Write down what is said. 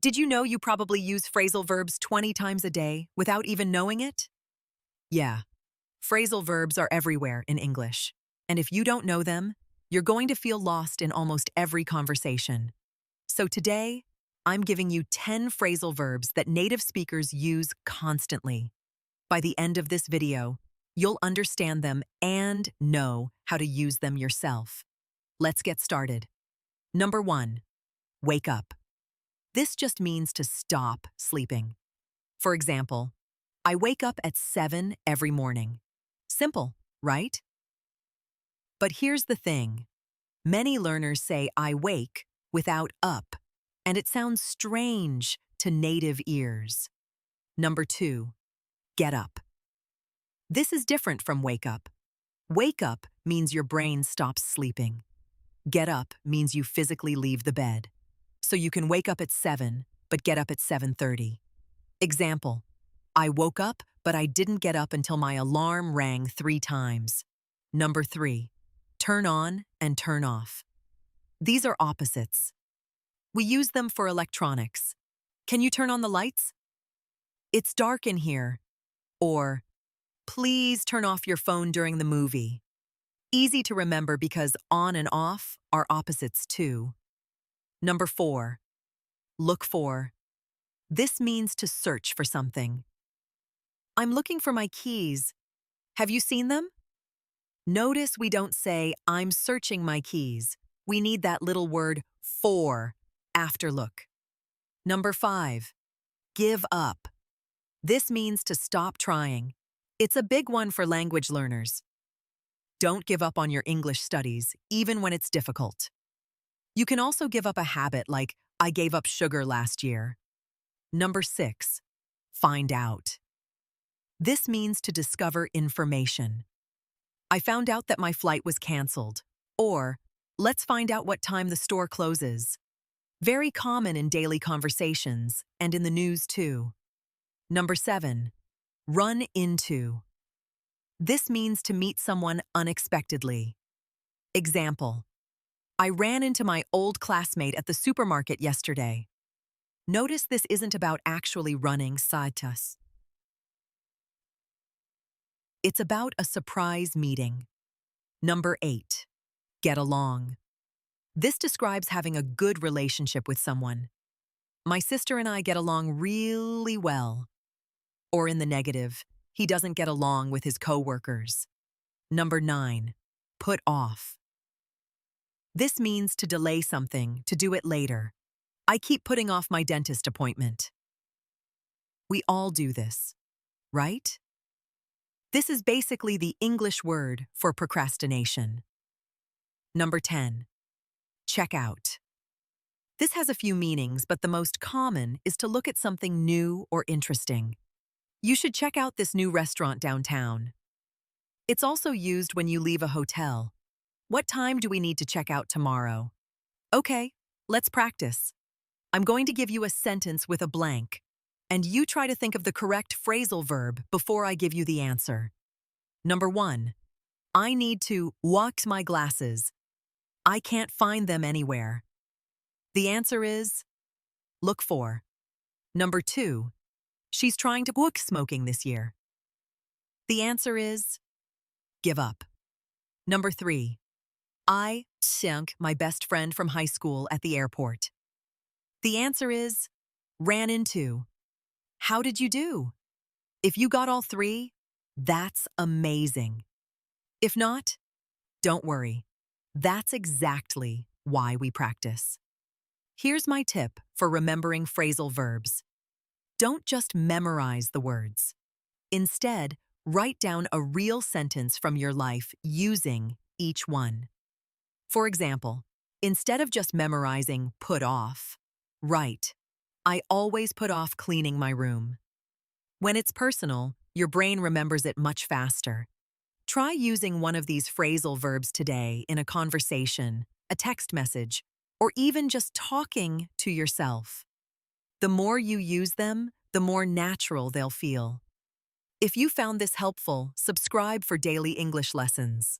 Did you know you probably use phrasal verbs 20 times a day without even knowing it? Yeah, phrasal verbs are everywhere in English. And if you don't know them, you're going to feel lost in almost every conversation. So today, I'm giving you 10 phrasal verbs that native speakers use constantly. By the end of this video, you'll understand them and know how to use them yourself. Let's get started. Number 1, wake up. This just means to stop sleeping. For example, I wake up at 7 every morning. Simple, right? But here's the thing. Many learners say I wake without up, and it sounds strange to native ears. Number 2, get up. This is different from wake up. Wake up means your brain stops sleeping. Get up means you physically leave the bed. So you can wake up at 7, but get up at 7:30. Example, I woke up, but I didn't get up until my alarm rang 3 times. Number 3, turn on and turn off. These are opposites. We use them for electronics. Can you turn on the lights? It's dark in here. Or, please turn off your phone during the movie. Easy to remember because on and off are opposites too. Number 4, look for. This means to search for something. I'm looking for my keys. Have you seen them? Notice we don't say, I'm searching my keys. We need that little word for after look. Number 5, give up. This means to stop trying. It's a big one for language learners. Don't give up on your English studies, even when it's difficult. You can also give up a habit like, I gave up sugar last year. Number 6, find out. This means to discover information. I found out that my flight was canceled. Or, let's find out what time the store closes. Very common in daily conversations and in the news too. Number 7, run into. This means to meet someone unexpectedly. Example, I ran into my old classmate at the supermarket yesterday. Notice this isn't about actually running side to us. It's about a surprise meeting. Number 8, get along. This describes having a good relationship with someone. My sister and I get along really well. Or in the negative, he doesn't get along with his coworkers. Number 9, put off. This means to delay something, to do it later. I keep putting off my dentist appointment. We all do this, right? This is basically the English word for procrastination. Number 10, check out. This has a few meanings, but the most common is to look at something new or interesting. You should check out this new restaurant downtown. It's also used when you leave a hotel. What time do we need to check out tomorrow? Okay, let's practice. I'm going to give you a sentence with a blank, and you try to think of the correct phrasal verb before I give you the answer. Number 1, I need to wax my glasses. I can't find them anywhere. The answer is look for. Number 2, she's trying to quit smoking this year. The answer is give up. Number 3, I sunk my best friend from high school at the airport. The answer is ran into. How did you do? If you got all 3, that's amazing. If not, don't worry. That's exactly why we practice. Here's my tip for remembering phrasal verbs. Don't just memorize the words. Instead, write down a real sentence from your life using each one. For example, instead of just memorizing put off, write, I always put off cleaning my room. When it's personal, your brain remembers it much faster. Try using one of these phrasal verbs today in a conversation, a text message, or even just talking to yourself. The more you use them, the more natural they'll feel. If you found this helpful, subscribe for daily English lessons.